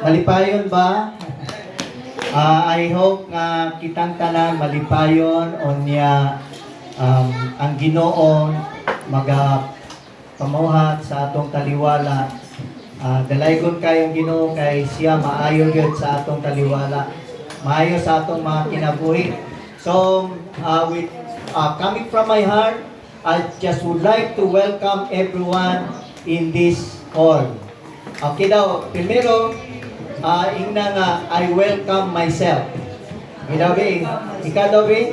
Malipayon ba? I hope nga kitang tanan malipayon onya ang Ginoo pamuhat sa atong taliwala. Dalaygon kayong Ginoo kay siya maayo gyud sa atong taliwala. Maayo sa atong mga kinabuhi. So with coming from my heart, I just would like to welcome everyone in this hall. Okay daw, primero ingna nga, I welcome myself. Gidabi, ikaw daw ba? I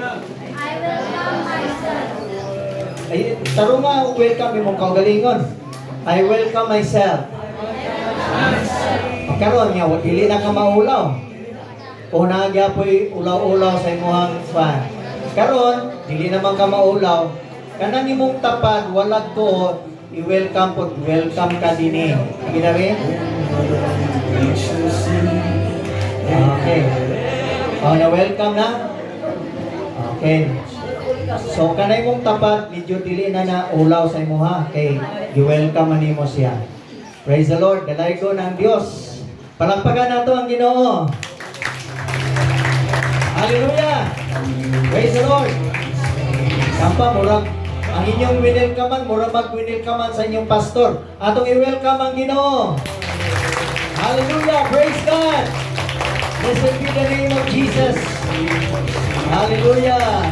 welcome myself. Ay, taro nga, welcome imong kaugalingon. I welcome myself. Karon nga, dili na ka maulaw. O nagyapoy ulaw-ulaw sa imuhang fan. Karon, dili naman ka maulaw. Kanang imong tapad, walag ko, i-welcome po, welcome ka din eh. Gidabi? Okay. Na-welcome na? Okay. So, kanay mong tapat, medyo dili na ulaw sa imo ha. Okay. I-welcome man mo siya. Praise the Lord. Dalaygo ng Diyos. Palakpakan nato ang Ginoo. Hallelujah. Praise the Lord. Sampa, murag ang inyong winelkaman, murag mag-winelkaman sa inyong pastor. Atong i-welcome ang Ginoo. Hallelujah! Praise God! Blessed be the name of Jesus. Hallelujah!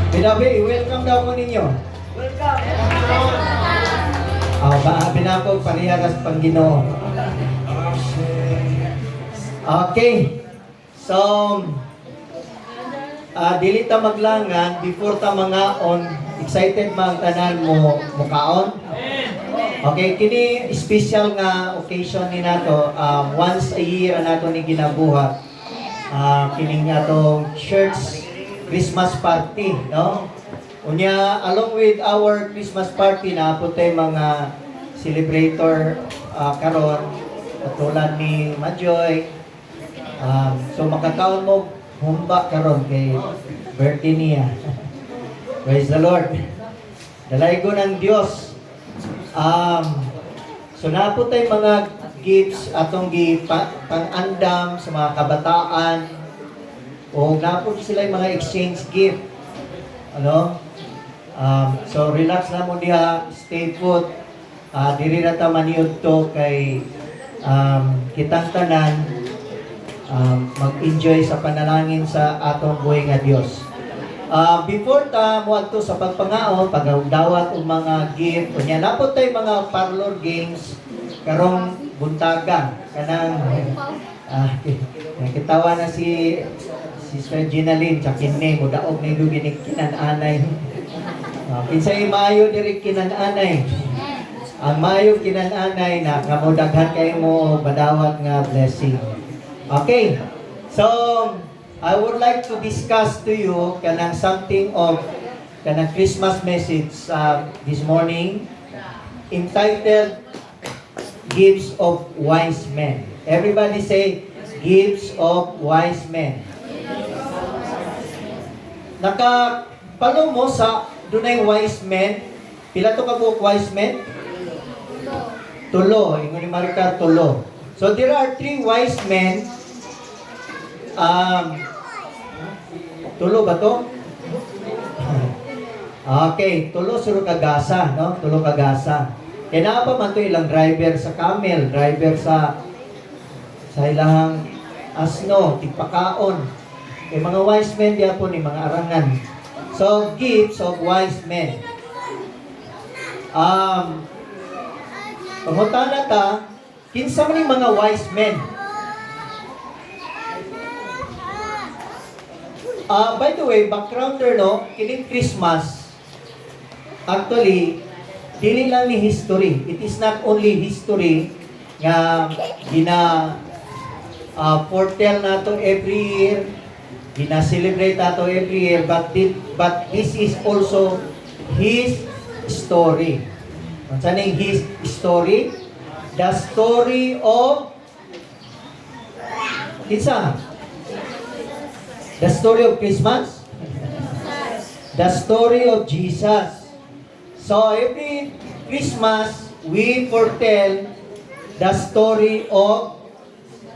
Binabi, welcome daw ko ninyo. Welcome! Binapog paniharas pang Ginoo. Okay. So, dili ta maglangan before ta mga on excited mang tanan mo mukaon. Okay, kini special nga occasion ni nato, once a year nato ni ginabuhat. Kini nga tong church Christmas party, no? Unya, along with our Christmas party na puti mga celebrator karon katulad ni Majoy. So makakaon mo humba karon kay birthday niya. Praise the Lord. Dalaygo ng Diyos. So napo tay mga gifts atong pang-andam sa mga kabataan o napo sila yung mga exchange gift. Ano? So relax na mo diha, stay put. Diri na ta maniud to kay kitang tanan mag-enjoy sa panalangin sa atong buhay nga Dios. Before ta muadto sa pagpangaon, pagdawat og mga gift, unya napod tay mga parlor games karong buntaga kanang kitawa na si Sister Ginaline Chakinne mudaog na yung kinan-anay. Kinsay maayo diri kinan-anay. Ang maayo kinan-anay na kamudaghan kay mo badawat nga blessing. Okay. So I would like to discuss to you kanang something of kanang Christmas message this morning entitled Gifts of Wise Men. Everybody say Gifts of Wise Men. Nakapalo mo sa dunay wise men. Pila to ka buok wise men? Tulo. Ingon ni Maricar, tulo. So there are 3 wise men. Tulo ba to? Okay, tulo suro kagasa, no? Tulo kagasa. Kaya na pa man to ilang driver sa camel, driver sa ilahang asno, tigpakaon. Kaya mga wise men diya po ni mga arangan. So, gifts of wise men. Pangutana ta, kinsa man yung mga wise men? By the way, backgrounder no, kining Christmas, actually, dili lang ni history. It is not only history nga foretell nato every year, gina-celebrate nato every year, but this is also His story. Ano ning His story? The story of kinsa? The story of Christmas? The story of Jesus. So every Christmas, we foretell the story of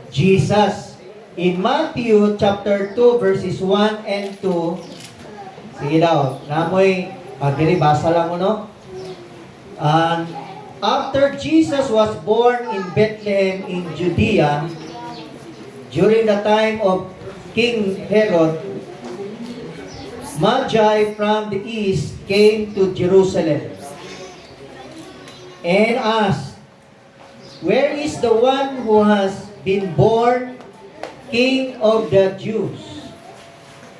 Jesus. In Matthew chapter 2 verses 1 and 2, sige daw, namoy, dili basa lang mo, no? And after Jesus was born in Bethlehem in Judea, during the time of King Herod, Magi from the east came to Jerusalem and asked, "Where is the one who has been born King of the Jews?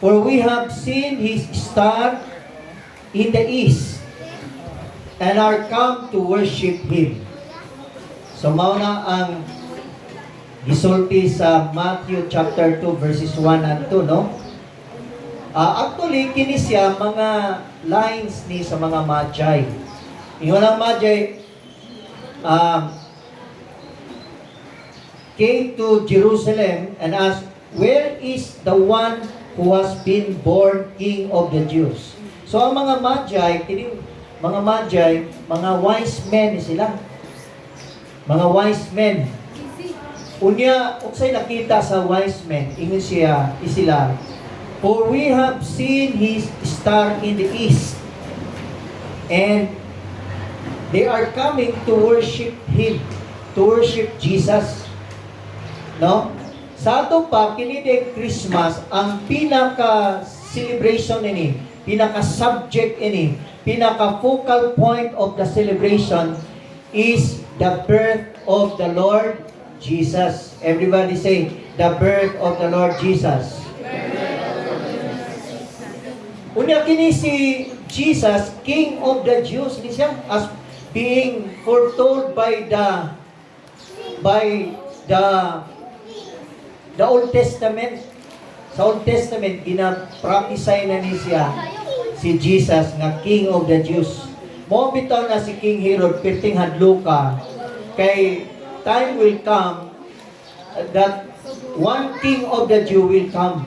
For we have seen his star in the east and are come to worship him." So mauna ang gisulti sa Matthew chapter 2 verses 1 and 2, no? Actually, kini siya mga lines ni sa mga Magi. Yung mga Magi came to Jerusalem and asked, "Where is the one who has been born King of the Jews?" So ang mga Magi, mga Magi, mga wise men sila. Mga wise men. Unya, unsay nakita sa wise men, ingon siya, isila, "For we have seen his star in the east, and they are coming to worship him," to worship Jesus. No? Sa ato pa, kinidig Christmas, ang pinaka-celebration ini, pinaka-subject ini, pinaka-focal point of the celebration is the birth of the Lord Jesus. Everybody say, the birth of the Lord Jesus. Unya kini si Jesus, King of the Jews, ni siya, as being foretold by the Old Testament. Sa Old Testament, gina-prophesy na ni siya si Jesus nga King of the Jews. Mo bitaw na si King Herod perting hadluka kay time will come that one king of the Jew will come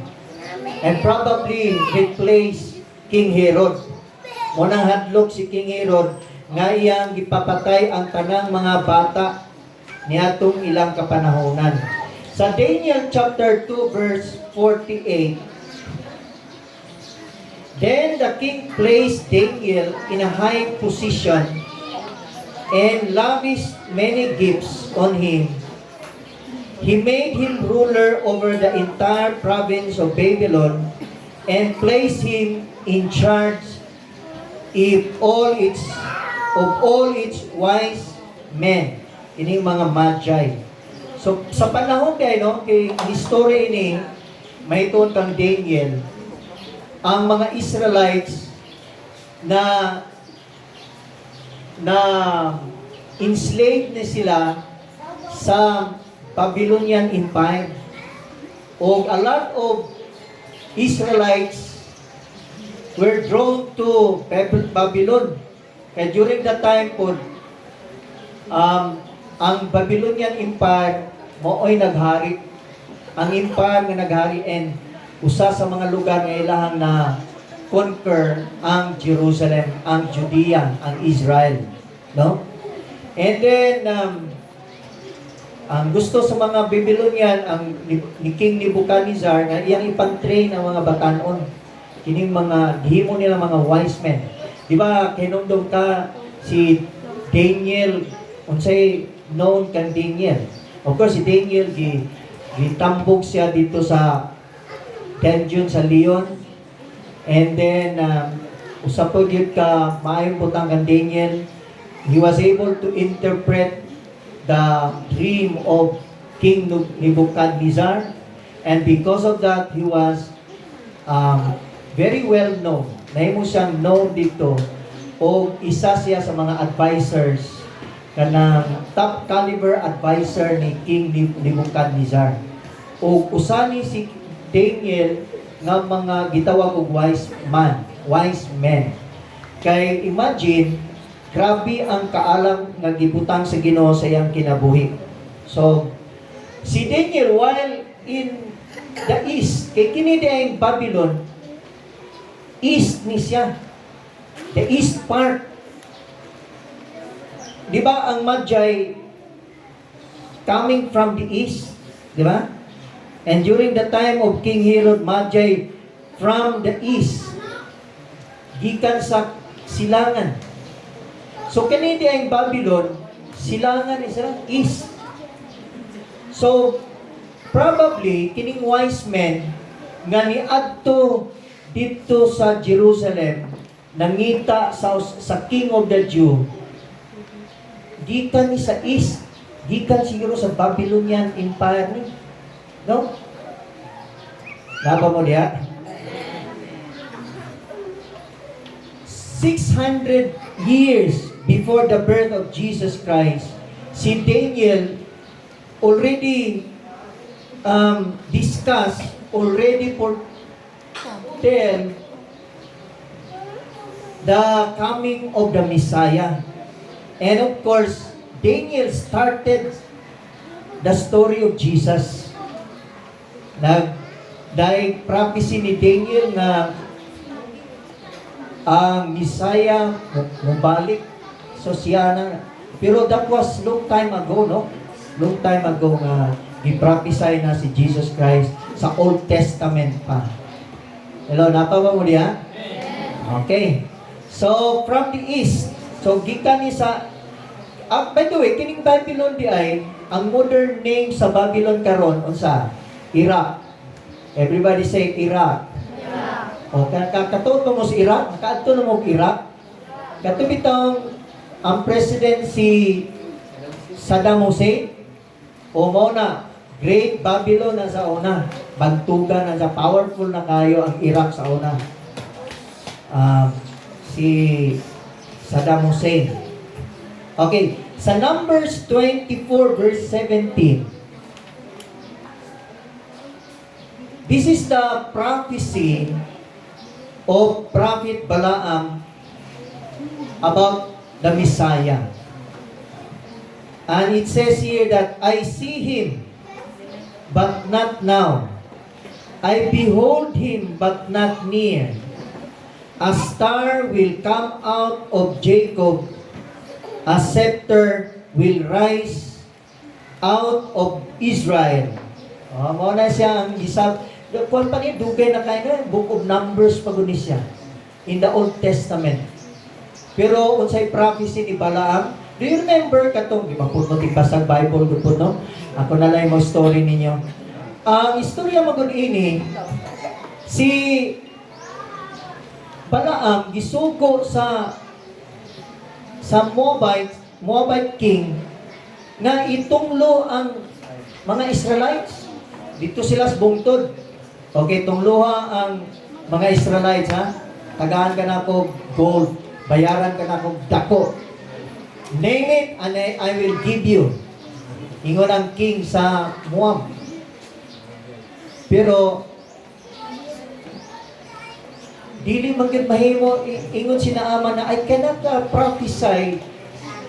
and probably replace King Herod. Mo nang hadlok si King Herod nga iyang gipapatay ang tanang mga bata niadtong ilang kapanahonan. Sa Daniel chapter 2 verse 48, "Then the king placed Daniel in a high position and lavished many gifts on him. He made him ruler over the entire province of Babylon and placed him in charge of all its wise men." Ining mga Magi. So, sa panahon kay, no, kay history ini, may tuon kang Daniel, ang mga Israelites na enslaved na sila sa Babylonian Empire. O a lot of Israelites were drawn to Babylon. Kaya during that time po, ang Babylonian Empire mooy naghari. Ang empire nga naghari and usa sa mga lugar nga ilahang na conquer ang Jerusalem, ang Judea, ang Israel, no? And then ang gusto sa mga Babylonian ang ni King Nebuchadnezzar nga iyang ipang-train ang mga batanon. Kining mga gihimo nila mga wise men. Di ba kinumdum ka si Daniel, unsay known kang Daniel? Of course, si Daniel, gitambog siya dito sa dungeon sa Leon. And then, usapod yun ka, maayong butang kang Daniel. He was able to interpret the dream of King Nebuchadnezzar. And because of that, he was very well known. Nahimo siyang known dito. O isa siya sa mga advisors kanang top caliber advisor ni King Nebuchadnezzar. O usani si Daniel nga mga gitawag og wise men. Kay imagine, grabe ang kaalam nga gibutang sa Ginoo sa iyang kinabuhi. So, si Daniel while in the east, kay kini diayng Babylon, east ni siya. The east part. Di ba ang Magi coming from the east. Di ba? And during the time of King Herod, Magi from the east, gikan sa silangan. So, kanina ang Babylon, silangan isa, east. So, probably, kining wise men, nga niadto dito sa Jerusalem, nangita sa King of the Jew, gikan ni sa east, gikan siguro sa Babylonian Empire ni. No? Naba mo diya? 600 years before the birth of Jesus Christ, si Daniel already discussed, already foretell the coming of the Messiah. And of course, Daniel started the story of Jesus. Dahil prophecy ni Daniel na ang Messiah mabalik. So siya na. Pero that was long time ago, no? Long time ago nga i-prophesy na si Jesus Christ sa Old Testament pa. Hello, napawa mo diya? Okay. So, from the east, so gikan ni sa by the way, kining Babylon di ay ang modern name sa Babylon karon unsa? Iraq. Everybody say Iraq. O, katuto mo si Iraq, nakaadto na mo Iraq. Katubitang ang president si Saddam Hussein, o mo na, Great Babylon na sa una, bantugan na sa powerful na kayo ang Iraq sa una. Si Saddam Hussein. Okay, sa Numbers 24 verse 17, this is the prophecy of Prophet Balaam about the Messiah. And it says here that, I see him, but not now. I behold him, but not near. A star will come out of Jacob, a scepter will rise out of Israel. Mao na siya ang isa. Kung pa niya, dugay na kayo na, Book of Numbers pag siya. In the Old Testament. Pero, unsay prophecy ni Balaam, do you remember katong, di ba po basag Bible, gupod, no? Ako na lang yung story ninyo. Ang istorya magod ini, si Balaam gisugo sa Moabite king na itunglo ang mga Israelites. Dito sila sa bungtod. Okay, tungluha ang mga Israelites, ha? Tagaan ka na ako gold. Bayaran ka na ako dako. Name it and I will give you. Ingon ang king sa Moab. Pero dili man gid mahimo ingon sina ama na I cannot prophesy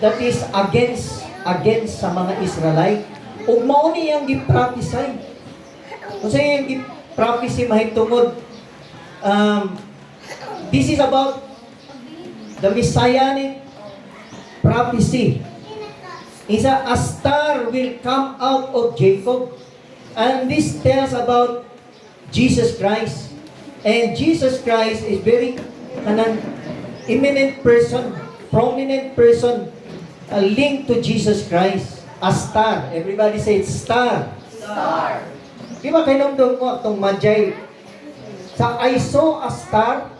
that is against sa mga Israelite. Ug mao ni ang gi-prophesy. Unsay ang gi-prophecy mahitungod this is about the messianic prophecy. Isa, a star will come out of Jacob. And this tells about Jesus Christ. And Jesus Christ is very an eminent person, prominent person, linked to Jesus Christ. A star. Everybody say it's star. Star. Di ba kayo nung mo itong Magi? Sa I saw a star,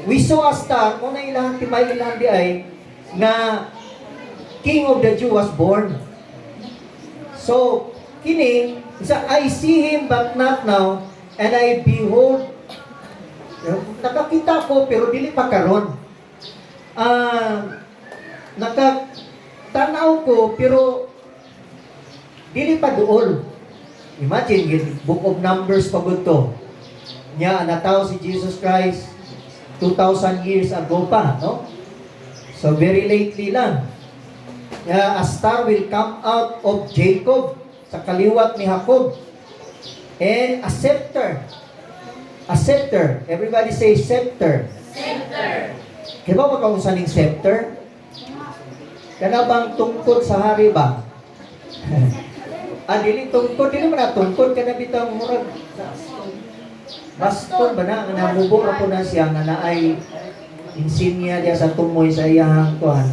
we saw a star, muna ilang timay ilang di ay, na King of the Jew was born. So, kini, isa, I see him but not now, and I behold, nakakita ko pero dili pa karon. Nakatanaw ko pero dili pa duol. Imagine, Book of Numbers pagod to. Nya, nataw si Jesus Christ 2,000 years ago pa, no? So, very lately lang. A star will come out of Jacob, sa kaliwat ni Jacob. And a scepter. A scepter. Everybody say scepter. Scepter. Kaya ba makaunsan ng scepter? Kana bang tungkod sa hari ba? Dili tungkod, dili man na tungkod ka na bitang murag. Baston ba na, nga namubo ra po na siya, nga naay insignia diya sa tumoy sa iyahang kuhan.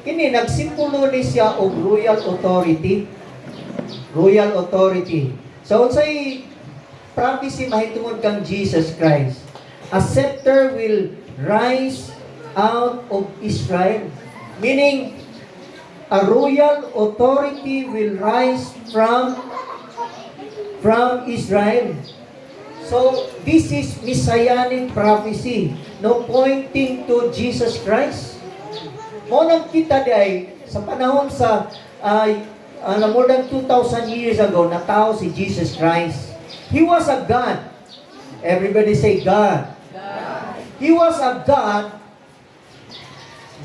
Kini, nagsimpulo ni siya og royal authority. Royal authority. So, unsay prophecy mahitungod kang Jesus Christ. A scepter will rise out of Israel. Meaning, a royal authority will rise from Israel. So, this is messianic prophecy, no pointing to Jesus Christ. Monang kita day, sa panahon sa more than 2,000 years ago, na tao si Jesus Christ. He was a God. Everybody say God. He was a God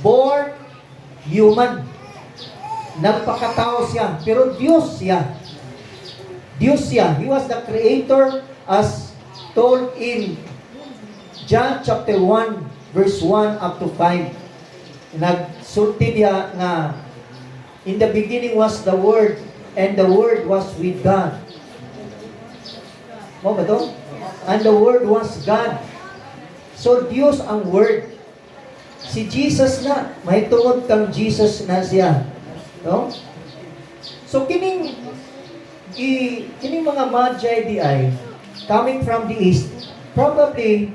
born human. Nagpakatao siya, pero Diyos siya. Diyos siya. He was the creator as told in John chapter 1 verse 1 up to 5. Nagsulti diya nga in the beginning was the Word and the Word was with God. Mo ba to? And the Word was God. So Diyos ang Word. Si Jesus na, mahitungod kang Jesus na siya. No? So kining mga magi di ay coming from the east, probably,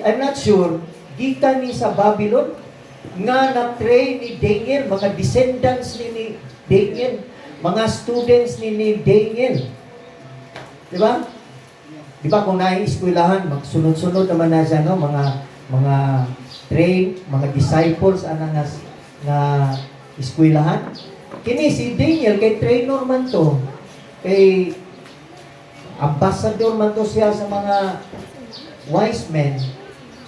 I'm not sure, gikan ni sa Babylon, nga na-train ni Daniel, mga descendants ni Daniel, mga students ni Daniel. Di ba? Di ba kung nai-eskwelahan, magsunod-sunod naman na siya, no? Mga train, mga disciples, nga eskwelahan. Kini si Daniel, kay trainer man to, kay ambassador man to siya sa mga wise men.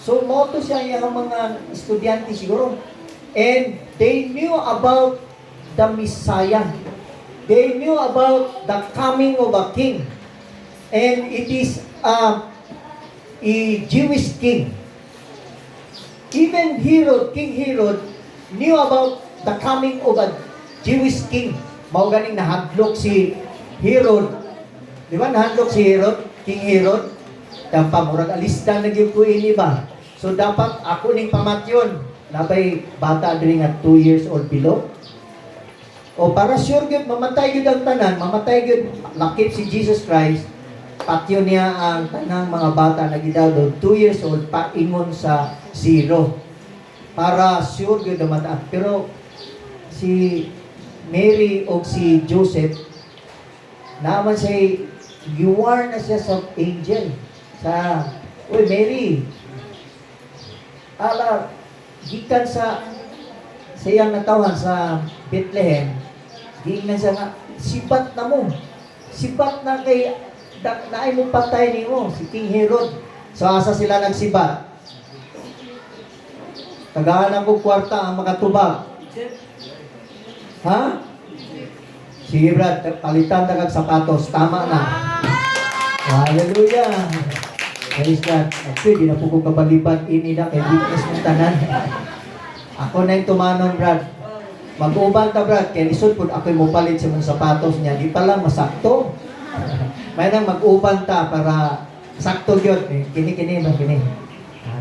So, mo to siya yung mga estudyante siguro. And they knew about the Messiah. They knew about the coming of a king. And it is a Jewish king. Even Herod, King Herod, knew about the coming of a Jewish king. Mao ganing nahadlok si Herod. Di ba? Nahadlok si Herod, King Herod. Dapat murag alista na gyud ko ini ba? So dapat ako ning pamatyon. Nabay bata diri nga 2 years old below. O para sure gyud mamatay gyud ang tanan, mamatay gyud lakip si Jesus Christ. Patyon niya ang tanang mga bata na gidaw 2 years old paingon sa zero. Para sure gyud mamatay. Pero si Mary o si Joseph naman say giwar na siya sa angel sa uy Mary ala gikan sa iyang natawan sa Bethlehem giingnan siya nga sibat na kay naay mo patay nimo si King Herod. So asa sila nagsibat, tagahanan ko kwarta ang makatubag. Ha? Sige Brad, palitan na kag sapatos. Tama na. Hallelujah. Praise God. Actually, di na po ko kabaliban. Ini na kay witness ng tanan. Ako na yung tumanon, Brad. Mag-uban ta, Brad. Kaya lisod po ako yung mupalit sa mga sapatos niya. Di pala masakto. May nang mag-uban ta para sakto yun. Kini.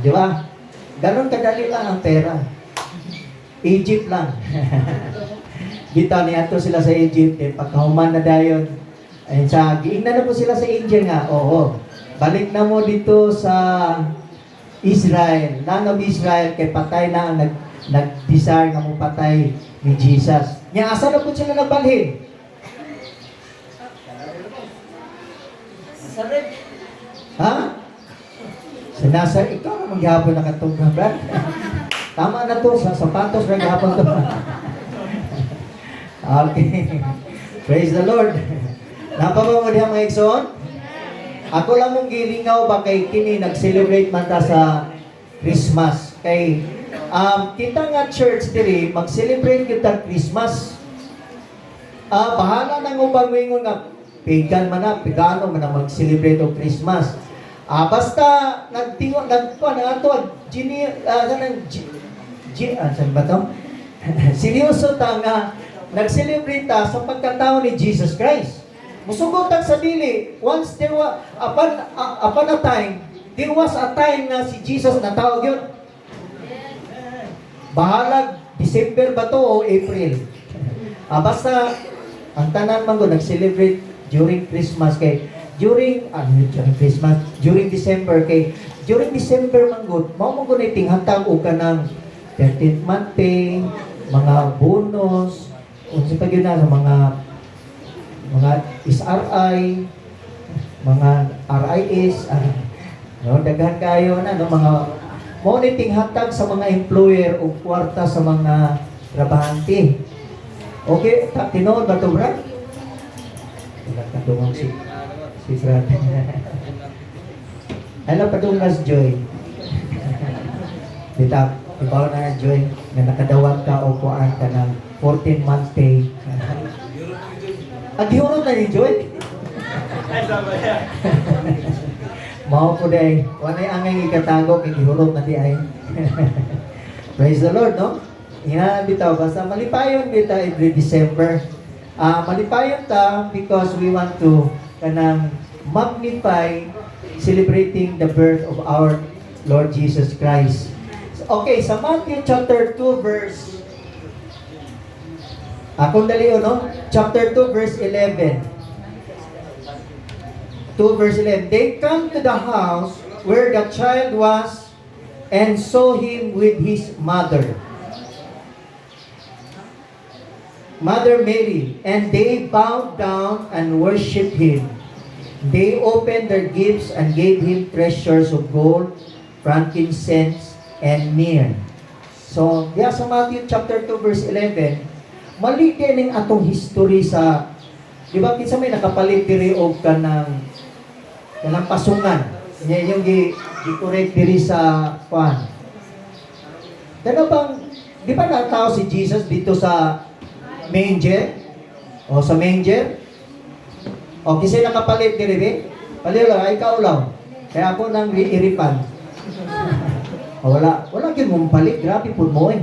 Di ba? Ganon kadali lang ang pera. Egypt lang. Bitaw niya to sila sa Egypt, pagkahuman na dayon. Ayun sa giingnan na po sila sa India nga. Oo. Balik na mo dito sa Israel. Land of Israel kay patay na ang nag-desire nga mo patay ni Jesus. Nya asa na po sila nagbalhin? Ha? Sa nasa ikaw maghapon na katong brad. Tama na to sa sapatos ra gahapon to. Okay. Praise the Lord. Napaba mo diha mga igsoon? Ako lang mong gilingaw ba kay kini nag-celebrate man ta sa Christmas. Kay kita nga church diri mag-celebrate kita Christmas. Bahala nang ubang wingon nga pagan man na, pagano man na mag-celebrate og Christmas. Basta nagtingo nagkuan ato saan ba to? Seryoso ta nga nag-celebrate ta sa pagkatao ni Jesus Christ. Musugutan sa dili, once there was, upon a time, there was a time na si Jesus natawag yun. Bahalag, December ba to o April? Basta, ang tanan man ko, nag-celebrate during Christmas kay, during Christmas, during December kay, during December man ko, mao ko na itinghantag o ka ng 13th month pay, mga bonus, kung sa pag yun na, sa mga SRI, mga RIS, no, daghan kayo na, no, mga monitoring hatag sa mga employer o kwarta sa mga trabahante. Okay, tinood ba ito, Brad? Nagkatungong si Brad. Ano pa itong nas, Joy? Dita, ibaw na Joy, na nakadawat ka o kuhaan ka ng 14 months pay. At hurot na ni Joy? Mao po day, wala ang ikatago, kay hurot na di ay. Praise the Lord, no? Yan, bitaw, basta malipayon kita every December. Malipayon ta because we want to kanang magnify celebrating the birth of our Lord Jesus Christ. Okay, sa Matthew chapter 2 verse kung dali no? Chapter 2 verse 11. 2 verse 11. They come to the house where the child was and saw him with his mother. Mother Mary, and they bowed down and worshipped him. They opened their gifts and gave him treasures of gold, frankincense, and myrrh. So, sa Matthew chapter 2 verse 11, mali din ang atong history sa, di ba, kinsa may nakapalit diri og kanang pasungan. Yan yung gi-correct diri sa kwan. Kano bang, di ba natao si Jesus dito sa manger? O sa manger? O kasi nakapalit diri, be? Palila, ikaw lang. Kaya ako nang iripan. O wala gyud mong palit, grabe pud mo eh.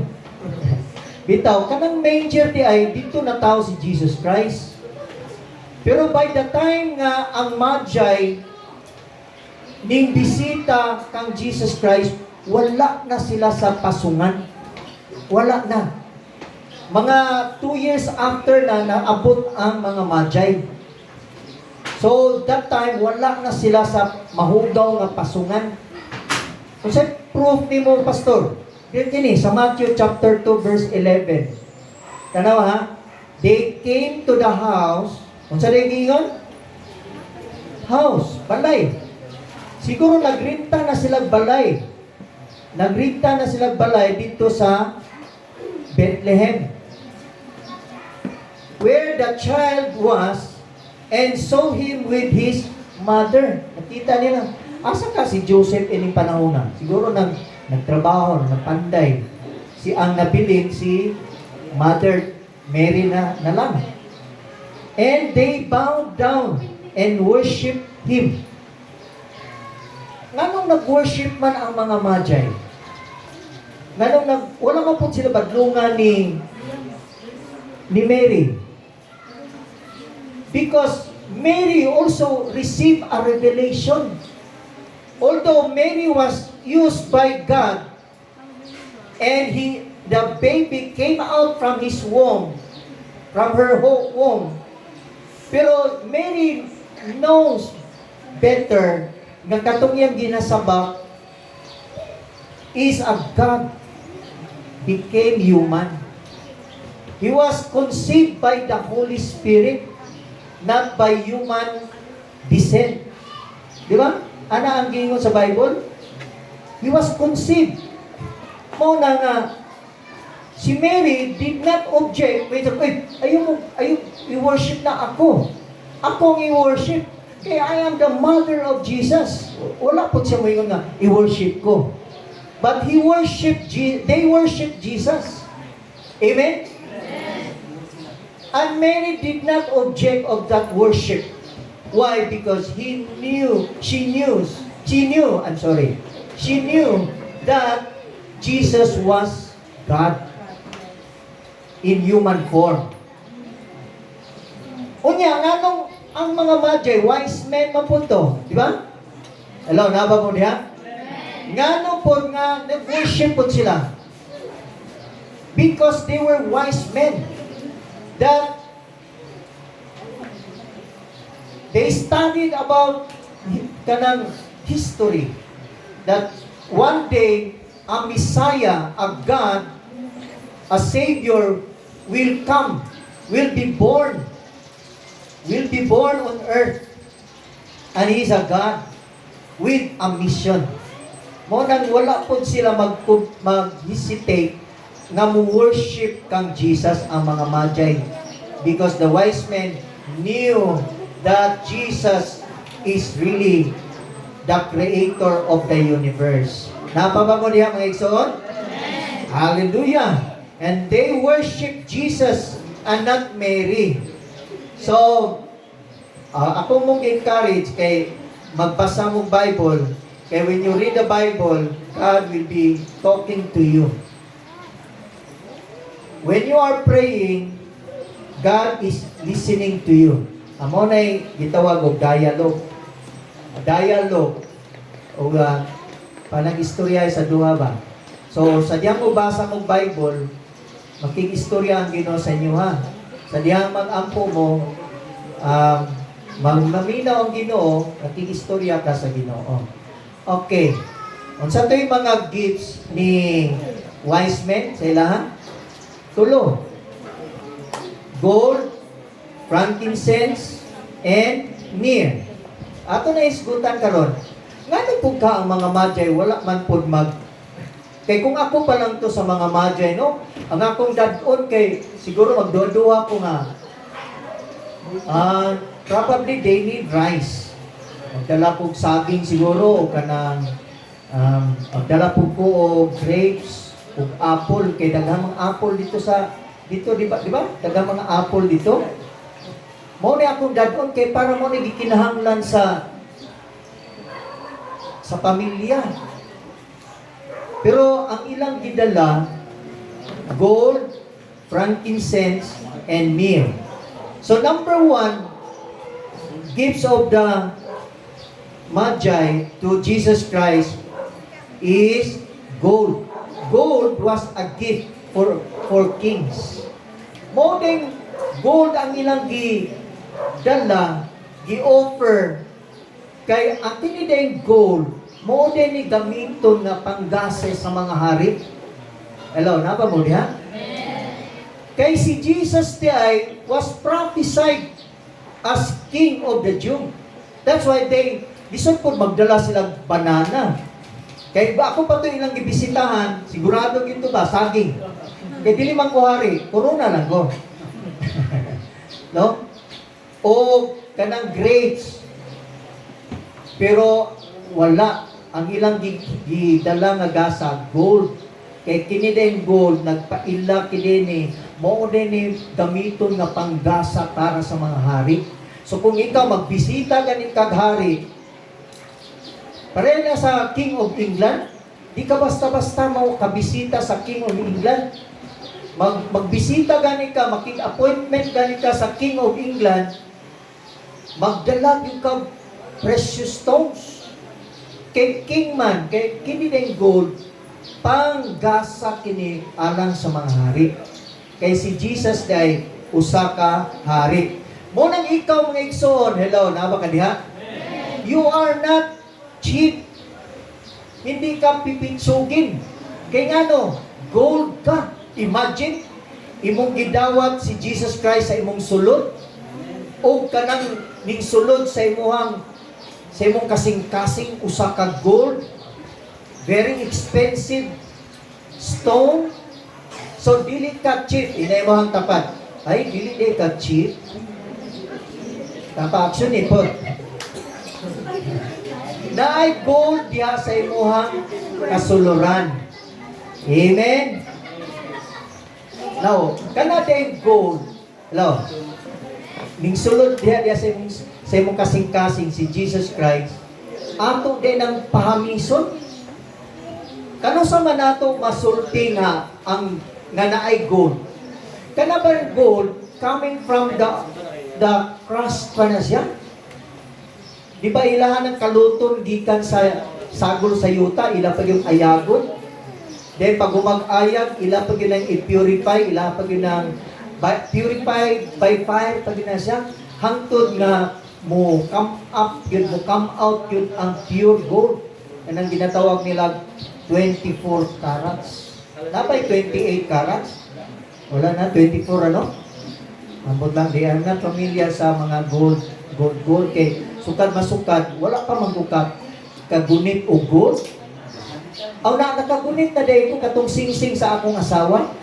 Bitaw, kanang manger di ay dito na tao si Jesus Christ. Pero by the time nga ang Magi ning bisita kang Jesus Christ, wala na sila sa pasungan. Wala na. Mga 2 years after na naabot ang mga Magi. So that time, wala na sila sa mahugaw nga pasungan. Kung sa proof ni mo, Pastor, kini sa Matthew chapter 2 verse 11. Tanawa ha? They came to the house. Kung sa gingon? House, balay. Siguro nagrinta na sila balay. Nagrinta na sila balay dito sa Bethlehem. Where the child was and saw him with his mother. Nakita nila, asa ka si Joseph ining panahon na? Siguro nagtrabaho, nagpanday. Ang nabilin si Mother Mary na lang. And they bowed down and worshiped him. Nganong nag-worship man ang mga Magi? Wala man po sila badlungan ni Mary. Because Mary also received a revelation. Although Mary was used by God, and the baby came out from his womb, from her womb. Pero Mary knows better nga katong iyang ginasabak is a God became human. He was conceived by the Holy Spirit, not by human descent. Di ba? Ana ang gingon sa Bible? He was conceived. Muna nga, si Mary did not object. Wait, ayaw i-worship na ako. Akong i-worship. Kaya I am the mother of Jesus. Wala po siya mo yung nga, i-worship ko. But they worship Jesus. Amen? And Mary did not object of that worship. Why? Because she knew that Jesus was God in human form. Unya, nganong ang mga magi, wise men mapunto, di ba? Hello, naba mo diha? Ngano po nga nag-worship po sila? Because they were wise men that they studied about kanang history that one day a Messiah, a God, a Savior will come, will be born on earth, and He is a God with a mission. Mo nang wala po sila mag-hesitate nga mo-worship kang Jesus ang mga magi, because the wise men knew that Jesus is really the creator of the universe. Napabango niya mga igsoon? Hallelujah! And they worship Jesus and not Mary. So, ako mong encourage kay magbasa mong Bible, kaya when you read the Bible, God will be talking to you. When you are praying, God is listening to you. Amo na'y gitawag og dialogue. Dialogue. O panang istorya sa duha ba? So, sa diyang mo basa mong Bible, makikistorya ang Ginoo sa inyo ha. Sa diyang mag-ampo mo, magmaminaw ang Ginoo, makikistorya ka sa Ginoo. Okay. Unsa to yung mga gifts ni wise men sa ilahan? Tulo. Gold, frankincense, and myrrh. Ato na isgutan karon. Ngano pud ka ang mga magi wala man pud kay kung ako pa lang to sa mga magi, no? Ang akong dadon kay siguro magduha ko nga. Probably they need rice. Magdala ko saging siguro o kanang magdala po ko og grapes o apple kay daghang mga apple dito di ba? Daghang mga apple dito. Mo ni akong dadon kay para mo ni gikinahanglan sa pamilya. Pero ang ilang gidala gold, frankincense, and myrrh. So number 1, gifts of the Magi to Jesus Christ is gold. Gold was a gift for kings. More than gold ang ilang dala, gi-offer kay ang tinidayang gold, more than ni gamiton na panggase sa mga hari. Hello, napa mo diha? Kay si Jesus ay was prophesied as King of the Jew. That's why lisod po magdala silang banana. Kay ba ako pa ito ilang gibisitahan, sigurado ito ba, saging. Kay dili man ko hari, corona lang ko. No? O kanang grapes. Pero wala. Ang ilang gidala nga gasa, gold. Kay kini din gold, nagpaila kini mao din ni gamiton nga panggasa para sa mga hari. So kung ikaw magbisita ganing kag hari, pareha na sa King of England, di ka basta-basta mo kabisita sa King of England. Magbisita gani ka, makig-appointment gani ka sa King of England, magdala yung ka precious stones. Kay king man, kay kini din gold, panggasa kini alang sa mga hari. Kay si Jesus day usa ka hari. Mo nang ikaw mga igsoon, hello, naba ka diha? You are not cheap. Hindi ka pipitsugin. Kay ngano, gold ka. Imagine, imong gidawat si Jesus Christ sa imong sulod o kanang ning sulod sa imong kasing-kasing usa ka gold, very expensive stone. So dili ka cheap, inay mo ang tapat. Ay dili ka cheap. Tapa action ni pod. Naay gold diha sa imong kasuluran. Amen. Now, kana day gold. Hello. Ning sulod diha sa imong kasing-kasing si Jesus Christ. Ato din ang pahamison. Kano sa man nato masulti nga ang nga naay gold. Kana ba gold coming from the the crust pa na siya. Di ba ilahan ng kaluton gikan sa sagol sa yuta, ila pa yung ayagon. Then pag umag-ayag, ila pa yun ang i-purify, ila pa yun ang purify by fire, pag yun na siya, hangtod nga mo come up yun, mo come out yun ang pure gold. Yan ang ginatawag nila 24 carats. Napay 28 carats? Wala na, 24 ano? Ambot lang, di ang na pamilya sa mga gold. Kay sukad masukad, wala pa manggukat kagunit o gold. Aw na nakagunit na day ko katong sing-sing sa akong asawa.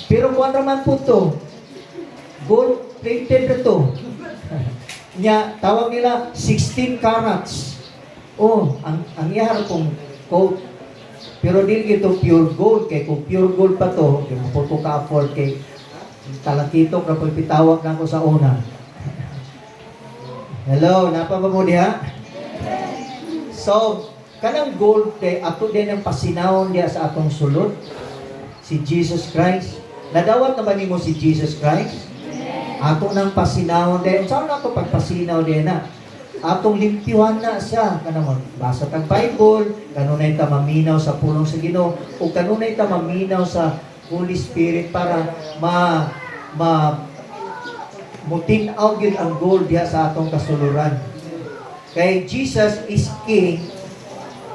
Pero kung raman po to, gold plated na to. Nya, tawag nila 16 carats. Oh, ang iyahar kong coat. Pero dili ito pure gold. Kay kung pure gold pa to, yung po ko ka-afford kay talakito kapag pitawag na ako sa una. Hello, napaba mo diha? So, kanang gold kay ato din ang pasinawon diha sa atong sulod. Si Jesus Christ. Nadawat na ba nimo si Jesus Christ? Ato nang pasinawon din. Saan na ito pagpasinaw din na? Atong limpiwan na siya. Kanang basa tag Bible, kanunay ta maminaw sa pulong sa Ginoo, o kanunay ta maminaw sa Holy Spirit para mutinaw yun ang gold diha sa atong kasuluran. Kay Jesus is King,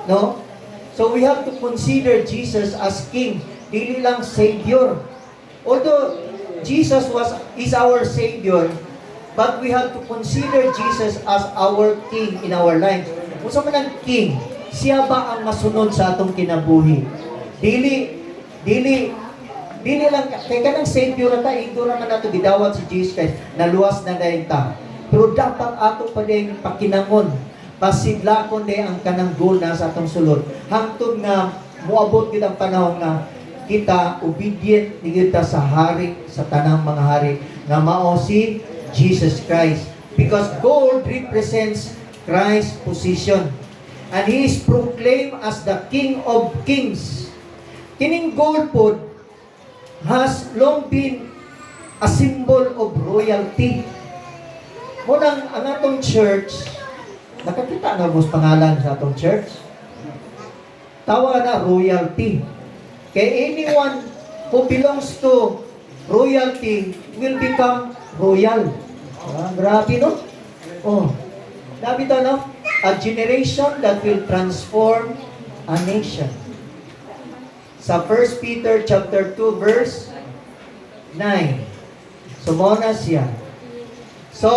no? So we have to consider Jesus as King, dili lang Savior. Although Jesus is our Savior, but we have to consider Jesus as our King in our lives. Kung sa man ang King, siya ba ang masunod sa atong kinabuhi? Dili lang, kay kanang Savior na ta, igdura man nato gidawat si Jesus Christ, naluwas na dayon ta. Pero dapat ato pa din pakinangon, pasidlakon din ang kanang goal na sa atong sulod. Hangtod nga, muabot gid ang panahon nga, kita obedient kita sa hari, sa tanang mga hari, na mao si Jesus Christ. Because gold represents Christ's position. And He is proclaimed as the King of Kings. Kining gold po has long been a symbol of royalty. Munang ang atong church, nakakita na mo pangalan sa atong church? Tawa na royalty. Kay anyone who belongs to royalty will become royal. Grabe no? Oh, grabe to no? A generation that will transform a nation. Sa 1 Peter chapter 2 verse 9. Sumona siya. So,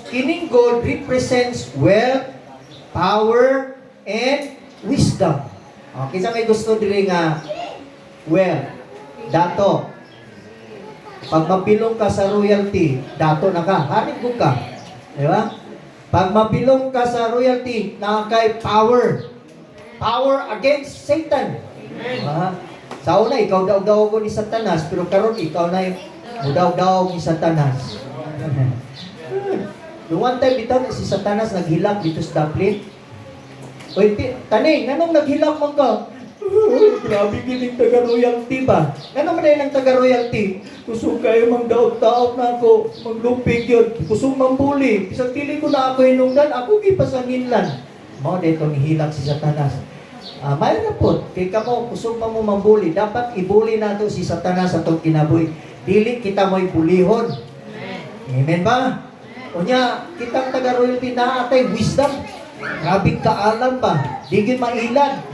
kining gold represents wealth, power, and wisdom. Okay, sa may gusto dili nga wealth, dato. Pag mabilong ka sa royalty, dato na ka, haring ka. Di ba? Pag mabilong ka sa royalty, nakakay power. Power against Satan. Diba? Sa una, ikaw daw ko ni Satanas, pero karon ikaw na yung daw ni Satanas. Noong one time, bitaw si Satanas naghilak dito sa Dublin. Uy, taning, anong naghilak mo ka? Grabe giling taga-royalty ba? Ano man ang taga-royalty? Kusog kayo mang daot-taot na ako, maglupig yun. Kusog mambuli. Isang pili ko na ako hinungdan, ako gipasanginlan. Mao dito nihilak si Satanas. Mayroon na po, kay kamo, kusog pa mo mambuli. Dapat ibuli nato si Satanas sa itong kinabuhi. Dili kita mo'y bulihon. Amen ba? Unya, kitang taga-royalty na atay wisdom. Grabing kaalam ba? Digin mailan.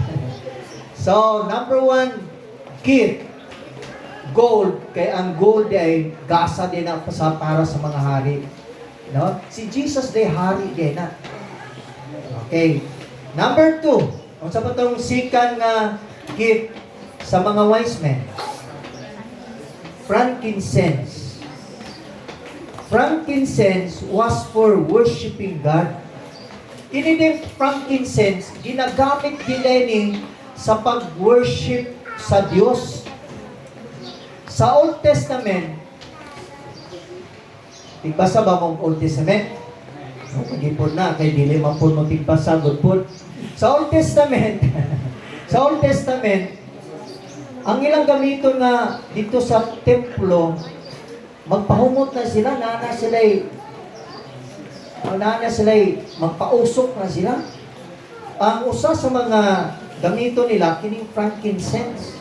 So, number 1, gift. Gold. Kaya ang gold ay gasa din na para sa mga hari. No? Si Jesus day hari din na. Okay. Number 2. Kung sa patong sikan nga gift sa mga wise men. Frankincense. Frankincense was for worshiping God. Kini din frankincense, ginagamit din sa pag-worship sa Diyos. Sa Old Testament, tigbasa ba mong Old Testament? Pag-ipon na, kay dili man po mo tigbasa, good po. Sa Old Testament, ang ilang gamito nga dito sa templo, magpahumot na sila, nana sila na sila magpausok na sila. Ang usa sa mga gamito nila, kining frankincense.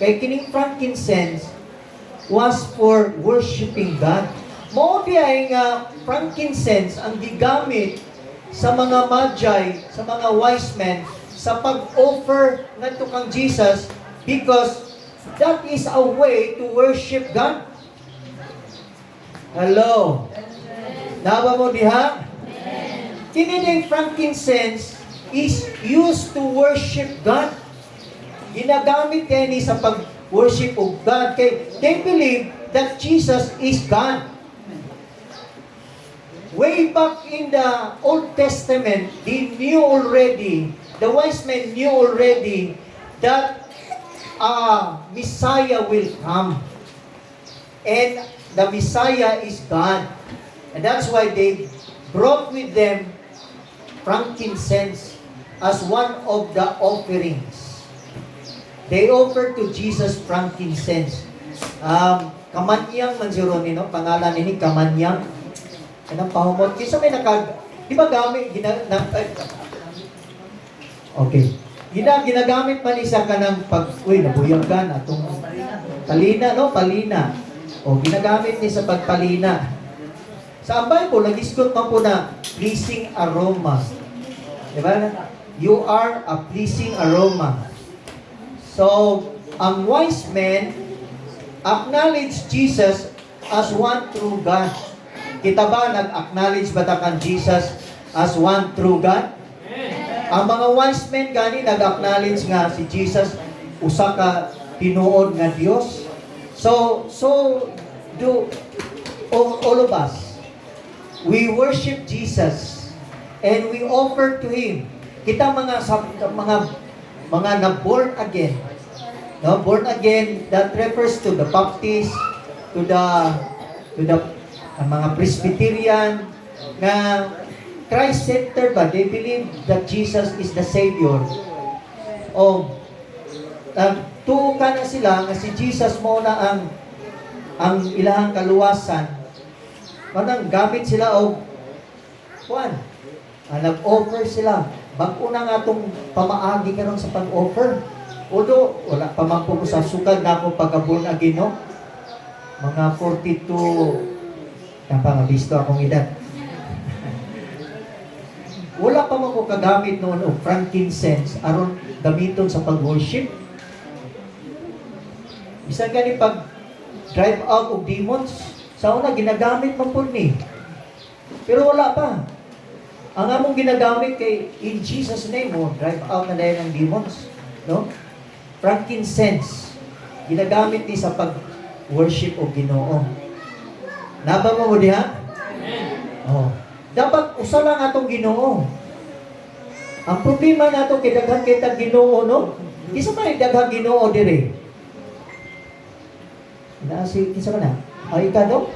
Kay kining frankincense was for worshiping God. Mao ay nga frankincense ang gigamit sa mga magi, sa mga wise men, sa pag-offer ngadto kang Jesus because that is a way to worship God. Hello. Naba mo diha? Kini frankincense is used to worship God. Ginagamit kay ni sa pag-worship of God. Kay they believe that Jesus is God. Way back in the Old Testament, they knew already, the wise men knew already that Messiah will come. And the Messiah is God. And that's why they brought with them frankincense as one of the offerings. They offered to Jesus frankincense. Kamanyang man si Ronnie, no? Pangalan nini Kamanyang. Kanang pahumot. Kisa may di ba gamit, okay. Ginagamit man isa ka ng nabuyagan atong palina, no? Palina. O, ginagamit ni sa pagpalina. Sa Bible, nag-discuss man po na pleasing aroma. Diba? You are a pleasing aroma. So, ang wise men acknowledge Jesus as one true God. Kita ba nag-acknowledge ba ta kan Jesus as one true God? Ang mga wise men gani nag-acknowledge nga si Jesus usa ka tinuod nga Dios. So do all of us, we worship Jesus and we offer to Him. Kita mga na born again. No, born again, that refers to the Baptist, to the mga Presbyterian na Christ-centered ba? They believe that Jesus is the Savior. O tuukan na sila nga si Jesus mo na ang ilahang kaluwasan. Manang gamit sila o nag-offer sila. Bago na nga itong pamaagi karon sa pag-offer. Although, wala pa man po sa sukad na ako pagka-born again, no? Mga 42, napangabisto akong edad. Wala pa man ko kagamit noon o frankincense aron gamiton sa pag-worship. Bisan gani pag drive out of demons, sa una ginagamit man po ni. Pero wala pa. Ang among ginagamit kay in Jesus name mo, drive out na dahil ng demons. No? Frankincense. Ginagamit ni sa pag-worship o Ginoo. Naba mo diha? Oh. Dapat usa lang atong Ginoo. Ang problema nato kay daghan kita Ginoo, no? Isa man daghang Ginoo dire. Isa ka na? Ay ka do?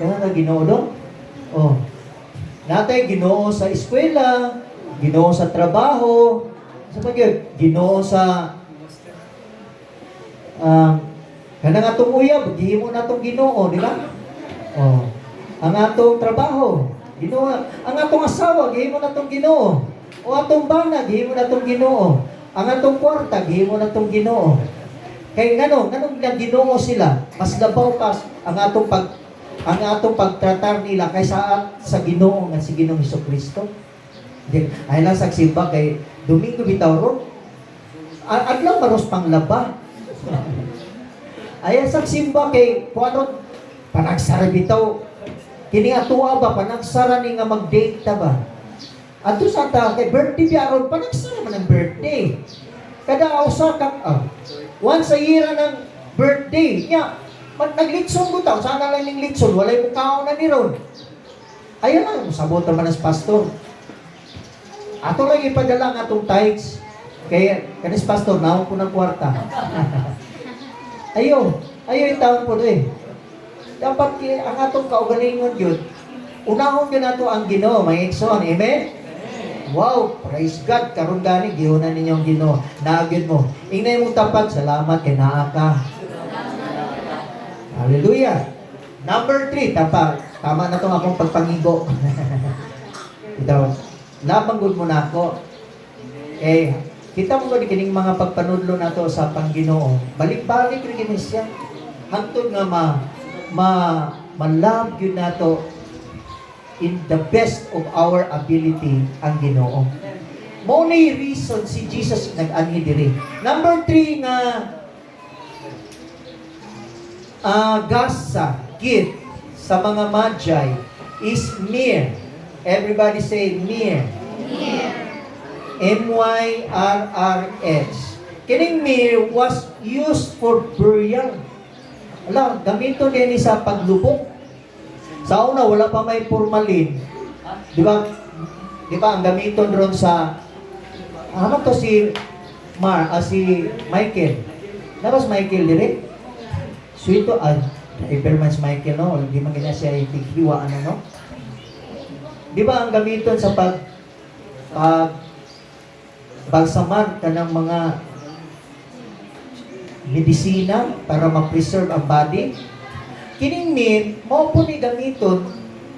Daghan ka Ginoo do? Oh. Natay Ginoo sa eskwela, Ginoo sa trabaho, sa pagyud, Ginoo sa kanang atong uyab, gihimo natong Ginoo, di ba? Oh. Ang atong trabaho, Ginoo, ang atong asawa, gihimo natong Ginoo. O atong bana, gihimo natong Ginoo. Ang atong kwarta, gihimo natong Ginoo. Kay ganong Ginoo sila, mas labaw pa ang atong pagtratar nila kaysa sa Ginoo nga si Ginoong Hesukristo. Ay lang sagsimba kay Domingo bitaw ron. Adlaw maros panglaba. Ay sagsimba kay kuano panagsara bitaw. Kini atuwa ba panagsara ni nga mag-date ta ba? Ato sa ta kay birthday biaron panagsara man ang birthday. Kada usa ka once a year ng birthday niya. Naglitson ko tao, sana lang yung litson, walay mukhaon na ni Ron. Ayun lang, sabot naman ang pastor. Ato lang ipadala nga itong tithes. Kaya, kanis pastor, naon po ng kwarta. Ayaw yung taon po doon. Dapat ang atong kaugalingon yun, unahon yun nato ang Ginoo, may ekson, amen? Wow, praise God, karon gani, gihunan ninyong Ginoo. Naagin mo. Ingnay mo tapat, salamat kay naa ka. Hallelujah. Number 3, tama na tong akong pagpangigo. Ito, nabanggod mo na ako. Kita mo ba kining mga pagpanudlo na to sa Panginoon? Balik-balik rin kini siya. Hantod nga ma-love yun na to in the best of our ability ang Ginoo. Mao na yung reason si Jesus nag-anhi diri. Number 3 nga gasa, gift sa mga magi is myrrh. Everybody say myrrh. M-Y-R-R-S. Kining myrrh was used for burial. Ala, gamito din sa paglubog. Sa una, wala pa may formalin. Di ba? Di ba, ang gamiton doon sa ano to si si Michael. Tapos Michael dire. Suito Ibermans Michael, no? Hindi man gina siya itighiwa, ano, no? Di ba ang gamiton sa balsamar kanang mga medisina para ma-preserve ang body? Kining myrrh, mao po ni gamiton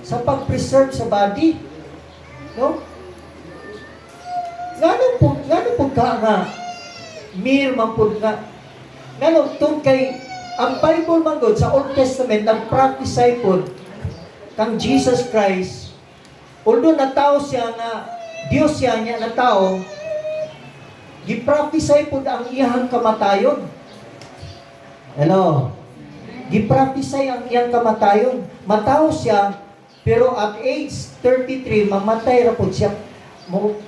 sa pag-preserve sa body. No? Ngano po ka nga myrrh man po nga. Ngano, tun kay ang Bible man God sa Old Testament nag-prophesy po kang Jesus Christ. Although na tao siya nga Dios siya niya na tao, gi-prophesy po ang iyang kamatayon. Hello? Gi-prophesy ang iyang kamatayon. Matao siya, pero at age 33, mamatay ra po siya.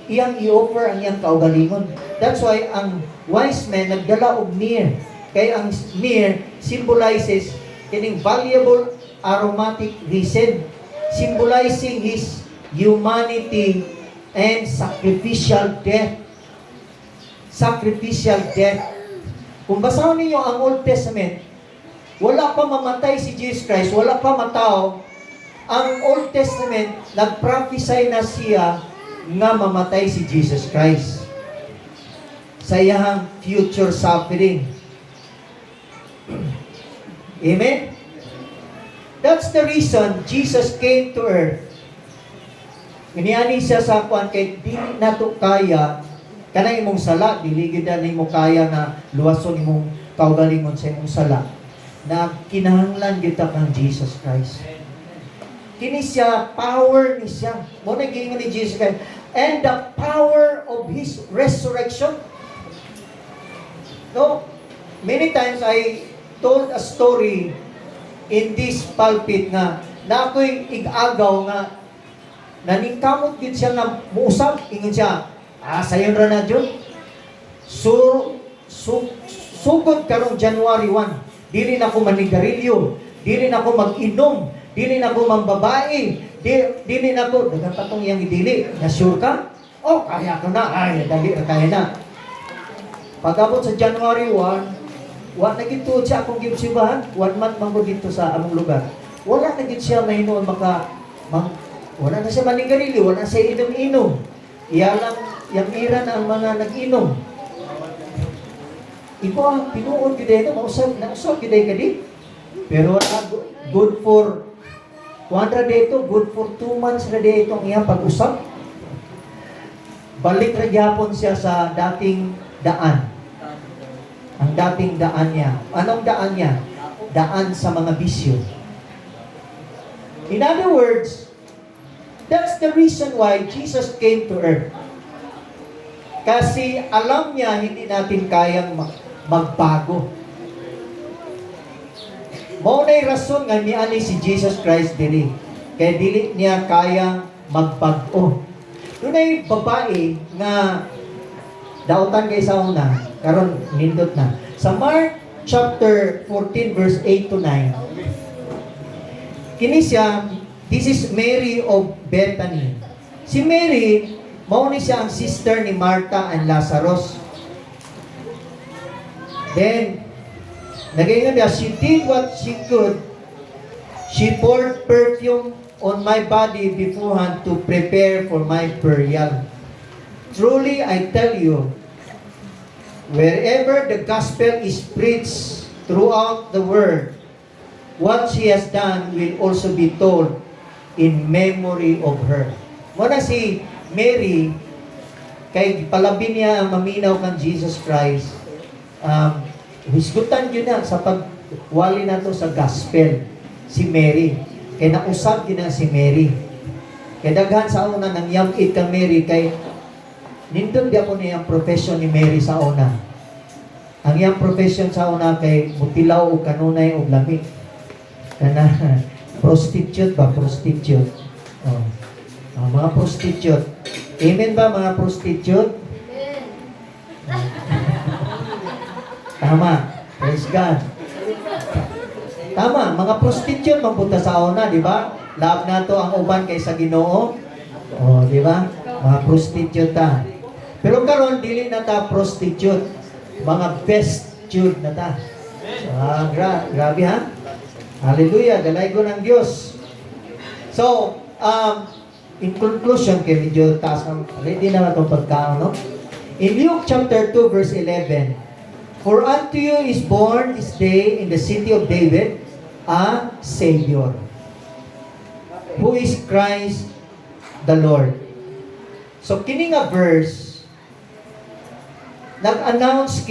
Iyang i-offer ang iyang kaugalingon. That's why ang wise men nagdala og myrrh. Kaya ang myrrh symbolizes kining valuable aromatic resin, symbolizing his humanity and sacrificial death. Sacrificial death. Kung basahin niyo ang Old Testament, wala pa mamatay si Jesus Christ, wala pa matao. Ang Old Testament, nag-prophesy na siya nga mamatay si Jesus Christ. Sa iyang future suffering. Amen? That's the reason Jesus came to earth. Iniani siya sa kuan kay di nato kaya kanang imong sala, dili gyud na nimo kaya na luwason imong kaugalingon sa imong sala. Na kinahanglan gyud ta kang Jesus Christ. Kini siya power ni siya. Mo na giingon ni Jesus Christ and the power of his resurrection. No, many times I told a story in this pulpit na ako'y igagaw nga naningkamot din siya na muusap, ingon siya, sayon ra na dyan. Sugod karong January 1, dili na ako manigarilyo, dili na ako mag-inom, dili na ako mambabae, dili na ako, dagang patong iyang idili, na-sure ka? Oh, kaya ko na, dali na kaya na. Pag-abot sa January 1, wala na gito siya akong gimsibahan, 1 month man ko dito sa among lugar. Wala na gito siya mahinoon wala na siya manigarilyo, wala na siya inom-inom. Yang ira na ang mga nag-inom. Iko ang pinuod ko dito, mausap ko dito kadi. Pero good for 100 dito, good for 2 months na dito ang iyang pag-usap. Balik na gyapon siya sa dating daan. Ang dating daan niya. Anong daan niya? Daan sa mga bisyo. In other words, that's the reason why Jesus came to earth. Kasi alam niya hindi natin kayang magbago. Mao na'y rason nga niani si Jesus Christ diri. Kaya dili niya kayang magbago. Dunay babae nga dautan kay sa una, karon nindot na. Sa Mark chapter 14 verse 8 to 9. Kini siya, this is Mary of Bethany. Si Mary, mao ni siya ang sister ni Martha and Lazarus. Then, nagayon niya, she did what she could. She poured perfume on my body beforehand to prepare for my burial. Truly, I tell you, wherever the gospel is preached throughout the world, what she has done will also be told in memory of her. Muna si Mary, kay palabi niya ang maminaw kang Jesus Christ, hisgutan yun na sa pagwali na to sa gospel, si Mary. Kaya nausap yun na si Mary. Kaya daghan sa una nang yamit kang Mary, kay nindot di ako niyang profession ni Mary sa una. Ang iyang profession sa una kay mutilaw o kanunay o lamig. Kana, prostitute ba? Prostitute. Oh. Mga prostitute. Amen ba mga prostitute? Tama. Praise God. Tama, mga prostitute magpunta sa una, di ba? Love na to ang uban kaysa Ginoo. Oh, di ba? Mga prostitute ta. Pero karon dili na ta prostitute. Mga bestitude na ta. Grabe ha? Hallelujah, galaygo ng Diyos. So, in conclusion, kay medyo taas ang, hindi naman itong pagkaon, no? In Luke chapter 2, verse 11, "For unto you is born this day in the city of David a Savior, who is Christ the Lord." So, kini nga verse, nag-announce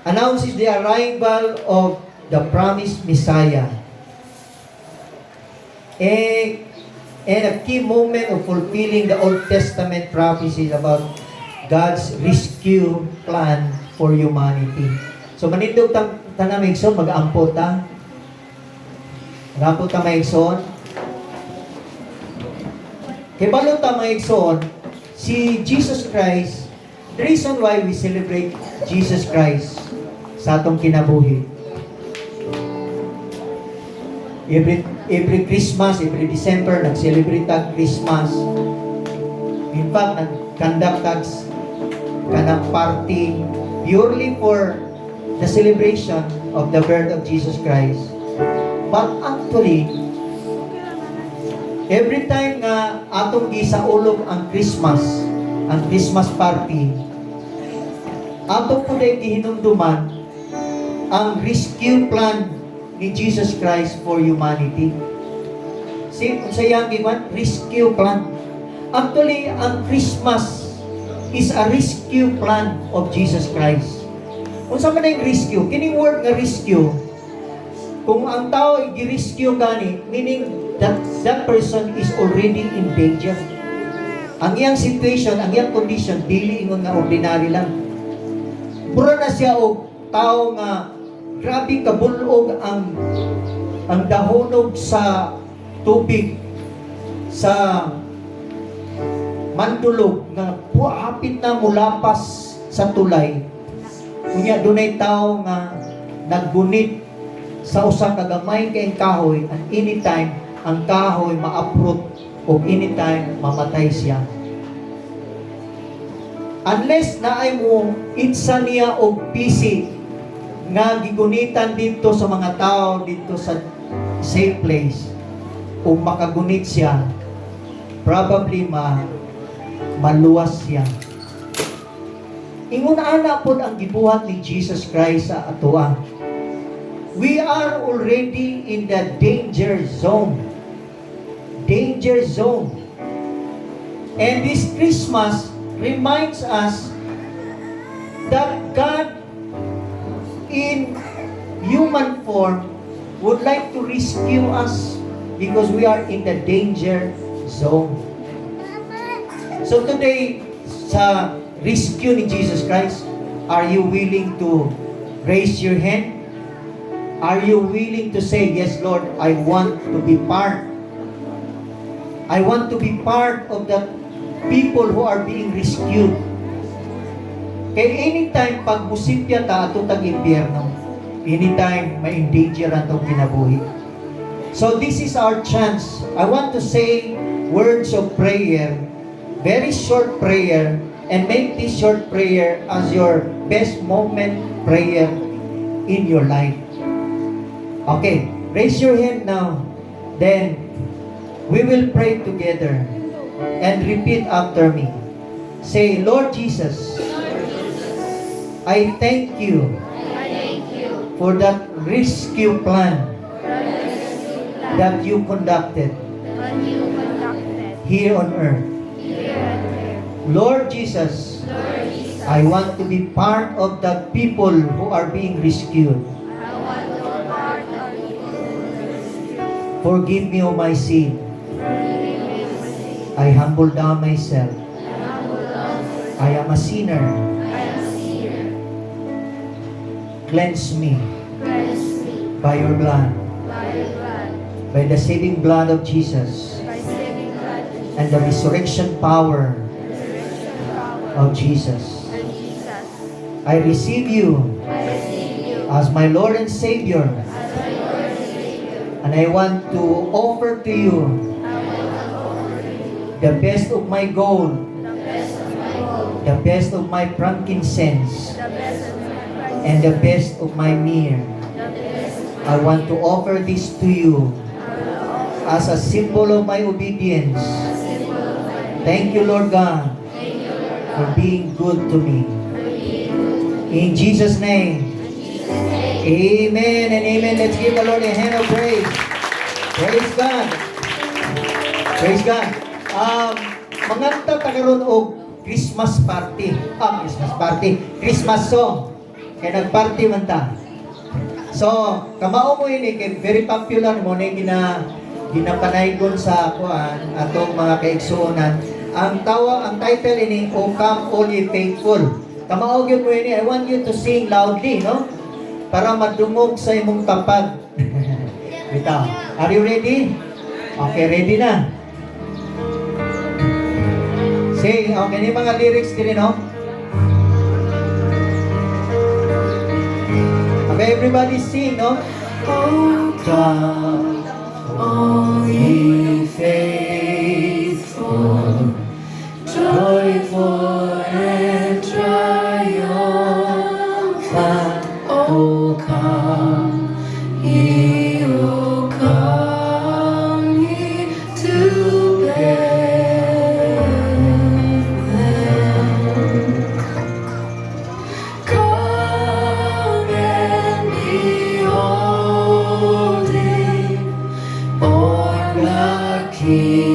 announces the arrival of the promised Messiah. And a key moment of fulfilling the Old Testament prophecies about God's rescue plan for humanity. So manindog tanang maigsoon, mag-ampot ta. Mag-ampot ta maigsoon. Kaya balot ta maigsoon, si Jesus Christ, the reason why we celebrate Jesus Christ sa atong kinabuhi. Every Christmas, every December, nag-celebrate tag Christmas. In fact, nag-conduct tag kanang party purely for the celebration of the birth of Jesus Christ. But actually, every time nga atong gisaulog ang Christmas party, atong po dahil gihinumduman ang rescue plan ni Jesus Christ for humanity. See, kung sayang giwan, rescue plan. Actually, ang Christmas is a rescue plan of Jesus Christ. Kung saan man na yung rescue, kining word nga rescue, kung ang tao i-rescue gani, meaning that person is already in danger. Ang iyang situation, ang iyang condition, dili ingon nga ordinary lang. Pura na siya og tao nga grabe kabulog ang dahonog sa tubig, sa mandulog nga hapit na mulapas sa tulay. Kunya dunay tao nga naggunit sa usa ka gamay kay kahoy, and anytime ang kahoy ma-uproot o anytime mamatay siya. Unless naay mo itsa niya og PC nga gigunitan dito sa mga tao dito sa safe place, kung makagunit siya, probably maluwas siya. Ingon ana pod ang gibuhat ni Jesus Christ sa atoa. We are already in the danger zone. Danger zone. And this Christmas reminds us that God in human form would like to rescue us because we are in the danger zone. So today, sa rescue ni Jesus Christ, are you willing to raise your hand? Are you willing to say, "Yes, Lord, I want to be part. I want to be part of the people who are being rescued." Kaya anytime pag musipya ta ato tag impyerno, anytime may endanger atong kinabuhi. So this is our chance. I want to say words of prayer, very short prayer, and make this short prayer as your best moment prayer in your life. Okay, raise your hand now. Then we will pray together and repeat after me. Say, "Lord Jesus, I thank you for that rescue plan that you conducted when you conducted here on earth. here and there. Lord Jesus, Lord Jesus, I want to be part of the people who are being rescued. I want to be part of you. Forgive me of my sin. Forgive me my sin. I humble down myself. I humble down myself. I am a sinner. I am a sinner. Cleanse me Cleanse me by your blood, by your blood, by the saving blood of Jesus, by saving blood and the resurrection power and resurrection power of Jesus. of Jesus. I receive you I receive you as my Lord and Savior, as my Lord and Savior. and I want to offer to you I want to offer you the best of my gold, the best of my gold, the best of my frankincense, the best of my practice, and the best of my myrrh. the best of my I want to offer this to you I will offer as a symbol of my obedience. a symbol of my Thank you, Lord God, thank you, Lord for God, being good to me. for being good to me. In Jesus' name, In Jesus' name, amen and amen. Let's give the Lord a hand of praise. Praise God. Praise God. Manganta ta karon og Christmas party. Christmas party. Christmas song. Kaya nagparty man ta. So, kamao mo ini kay very popular mo ni ginapanaygon sa kuan atong mga kaigsuonan. Ang title ini O Come All Ye Faithful. Kamao gyud mo ini. I want you to sing loudly, no? Para madungog sa imong tapad. Bitaw. Are you ready? Okay, ready na. Sing. Okay, ni mga lyrics din, no? Okay, everybody sing, no? Oh, come, all ye faithful, joyful and triumphant. Oh, come, ye, oh, come ye to Bethlehem. Come and behold Him, born the King.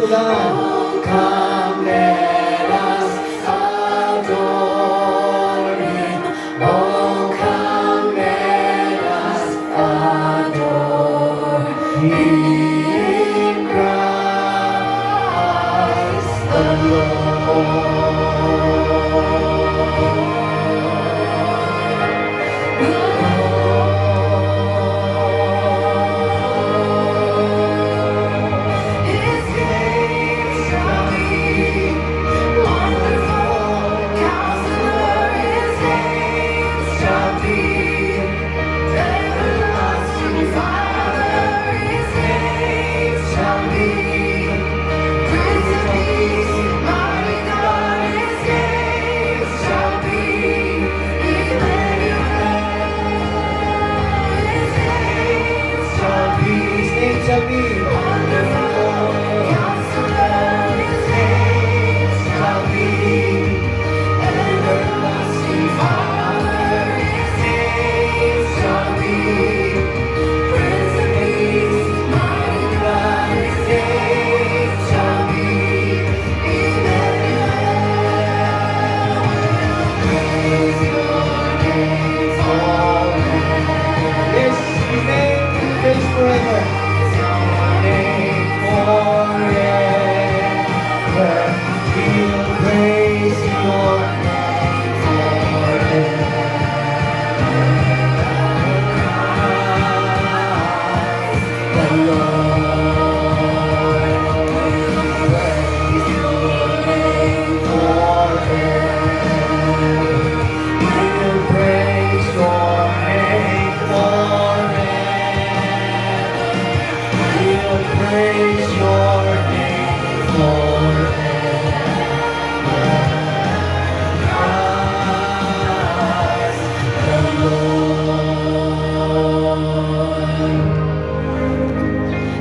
God. Come, let us adore Him. Oh, come, let us adore Him, Christ the His name shall be wonderful, Counselor. His name shall be everlasting Father. His name shall be Prince of Peace, mighty God. His name shall be Emmanuel. His name shall be. His name shall be wonderful Counselor. His name shall be everlasting Father. His name shall be Prince of Peace, mighty God. His name shall be Emmanuel. Praise your name forever. Yes, His name is praised forever. Name forever. We'll praise your name forever. The Lord will praise your name forever. We'll praise your name forever. We'll praise your name forever. Christ the Lord.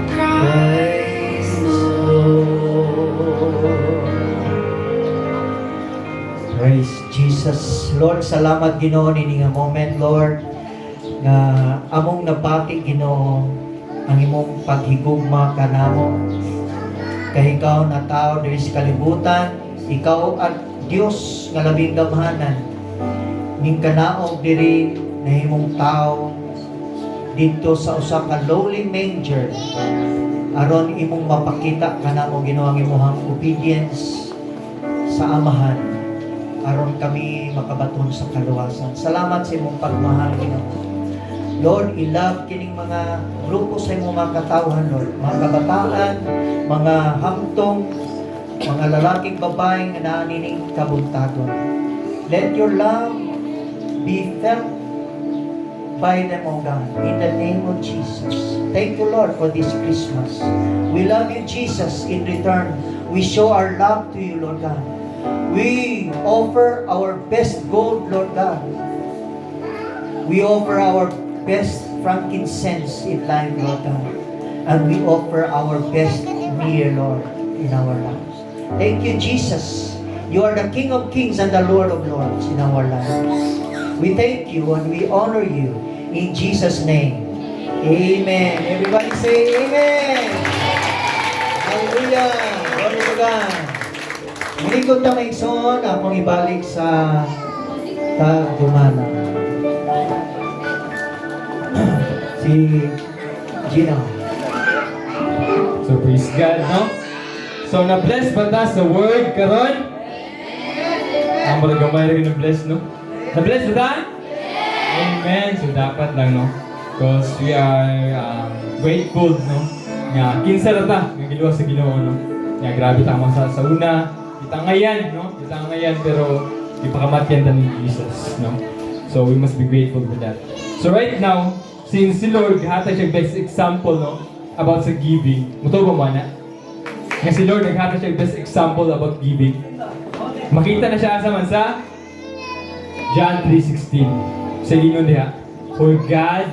Christ the Lord. Praise Jesus. Lord, salamat Ginoo nini nga moment, Lord, nga among nabati Ginoo ang imong paghigugma kanamo. Kay ikaw na tao diri sa kalibutan, ikaw at Dios nga labing gamhanan. Ning kanaog diri nahimong tao dito sa usa ka lowly manger aron imong mapakita kanamo Ginoo ang imong obedience sa Amahan aron kami makabaton sa kaluwasan. Salamat sa imong pagmahal Ginoo. Lord, i-love kining mga grupo sa imong mga katawhan, Lord. Mga kabataan, mga hamtong, mga lalaking babaeng na naanining kabuntaton. Let your love be felt by them, O God, in the name of Jesus. Thank you, Lord, for this Christmas. We love you, Jesus. In return, we show our love to you, Lord God. We offer our best gold, Lord God. We offer our best frankincense in life, Lord God. And we offer our best meal, Lord, in our lives. Thank you, Jesus. You are the King of Kings and the Lord of Lords in our lives. We thank you and we honor you in Jesus' name. Amen. Everybody say Amen. Hallelujah. Glory to God. Manikot na may son, akong ibalik sa tagumana. Si Gino. So praise God, no? So na-bless ba ta sa word karon? Ang mga gamay rin na-bless, no? Na-bless ba ta? Amen. So dapat lang, no? Because we are grateful, no? Nga, kinsa na ta, nga giluwas sa Ginoo, no? Nga, grabe tama sa una. Kita ngayon, no? Kita ngayon, pero ipakamatyan ta ni Jesus, no? So we must be grateful for that. So right now, since si Lord hatag siya best example, no? About sa giving. Muto ba mo na? Nga si Lord naghatag siya best example about giving. Makita na siya sa man sa John 3:16. Sa inyo niya. For God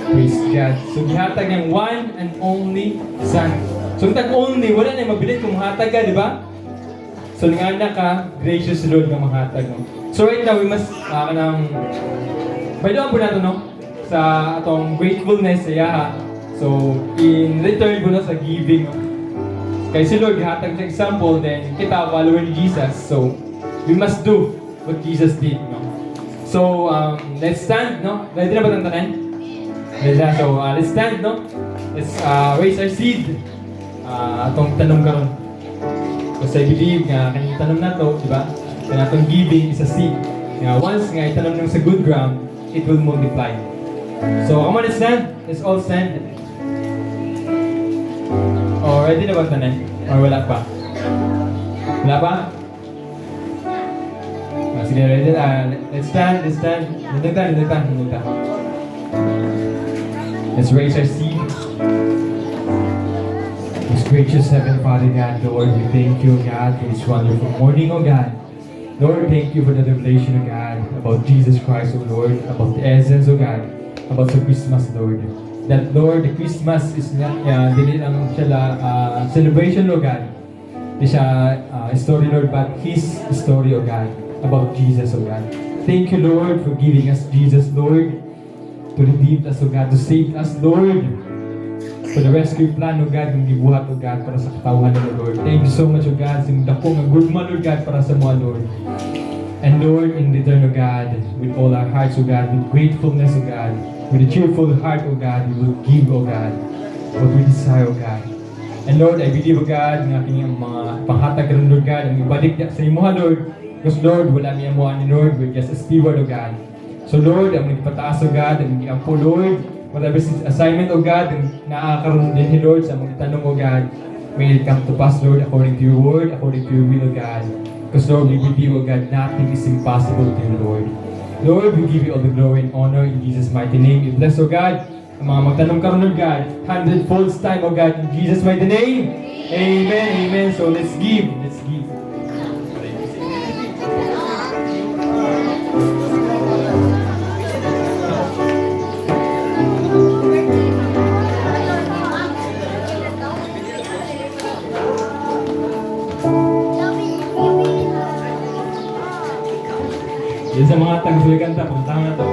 praise God. So gihatag niyang one and only Son. So tag only, wala na mabilit kung hatag ka, di ba? So nangana ka, gracious Lord nga manghatag no. So right now we must bayloan po nato no sa atong gratefulness sa Yaha. So in return po no sa giving no. Kay si Lord hatag sa example, then kita follower ni Jesus. So we must do what Jesus did no. So let's stand no. Ready na ba ang tanan? Ready na. So let's stand no. Let's raise our seed. Atong tanong karon. Kasi I believe nga kanyang tanong na to, di ba? Na atong giving is a seed. Nga once nga itanong nyo sa good ground, it will multiply. So come on, let's stand. Let's all stand. Oh, ready na ba tanan? Or wala pa? Wala pa? Sige, ready na. Let's stand, let's stand. Nandagtan. Let's raise our seed. Most gracious Heavenly Father God, Lord, we thank you, God, for this wonderful morning, oh God. Lord, thank you for the revelation, oh God, about Jesus Christ, oh Lord, about the essence, oh God, about the Christmas, Lord. That, Lord, the Christmas is not, dili lang siya celebration, oh God. Di siya story, Lord, but His story, oh God, about Jesus, oh God. Thank you, Lord, for giving us Jesus, Lord, to redeem us, oh God, to save us, Lord, for the rescue plan, oh God, yung gibuhat, oh God, para sa katawhan ng Lord. Thank you so much, oh God, sa dako nga good man, oh God, para sa mga, Lord. And Lord, in return, oh God, with all our hearts, oh God, with gratefulness, oh God, with a cheerful heart, oh God, we will give, oh God, what we desire, oh God. And Lord, I believe, oh God, nga kanyang mga panghatag rin, Lord God, ang ibalik niya sa imo, Lord. Because Lord, wala niya mo ni Lord, we're just a steward, oh God. So Lord, ang nagpataas, oh God, ang po, Lord, whatever assignment, oh God, ang nakakaroon din ni Lord sa mga tanong, oh God, may it come to pass, Lord, according to your word, according to your will, oh God. Because Lord, we believe, oh God, nothing is impossible to you, Lord. Lord, we give you all the glory and honor in Jesus' mighty name. We bless, oh God, ang mga magtanong karoon, oh God, 100-fold time, oh God, in Jesus' mighty name. Amen, amen. So let's give, let's give. Yan sa mga taga-sulikanta, puntahan na to.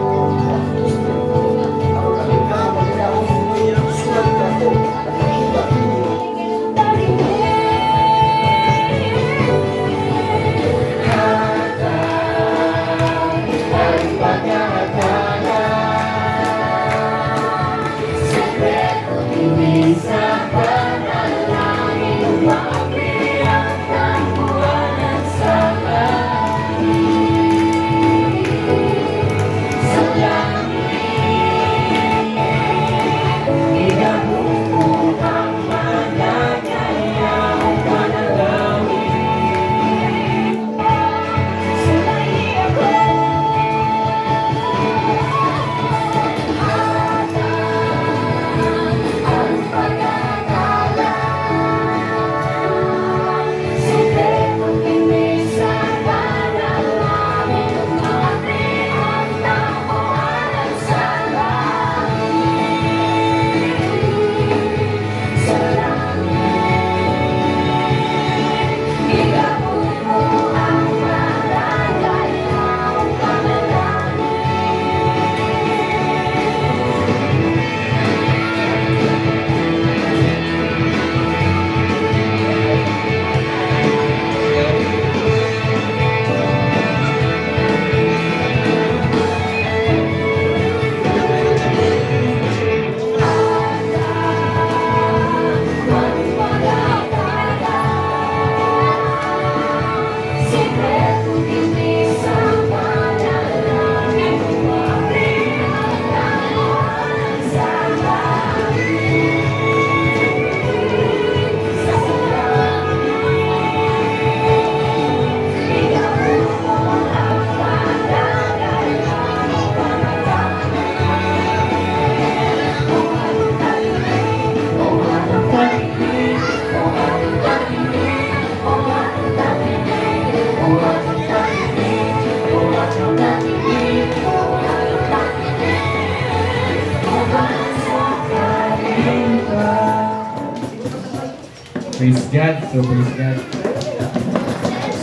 Praise God. So praise God.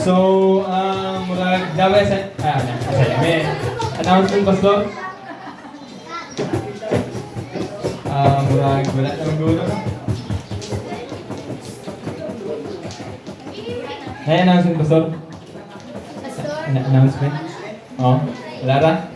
So, murag dapat sa may announcement pastor. Murag wala na gulo. Ay, announcement pastor. Announcement. Oh, wala ra.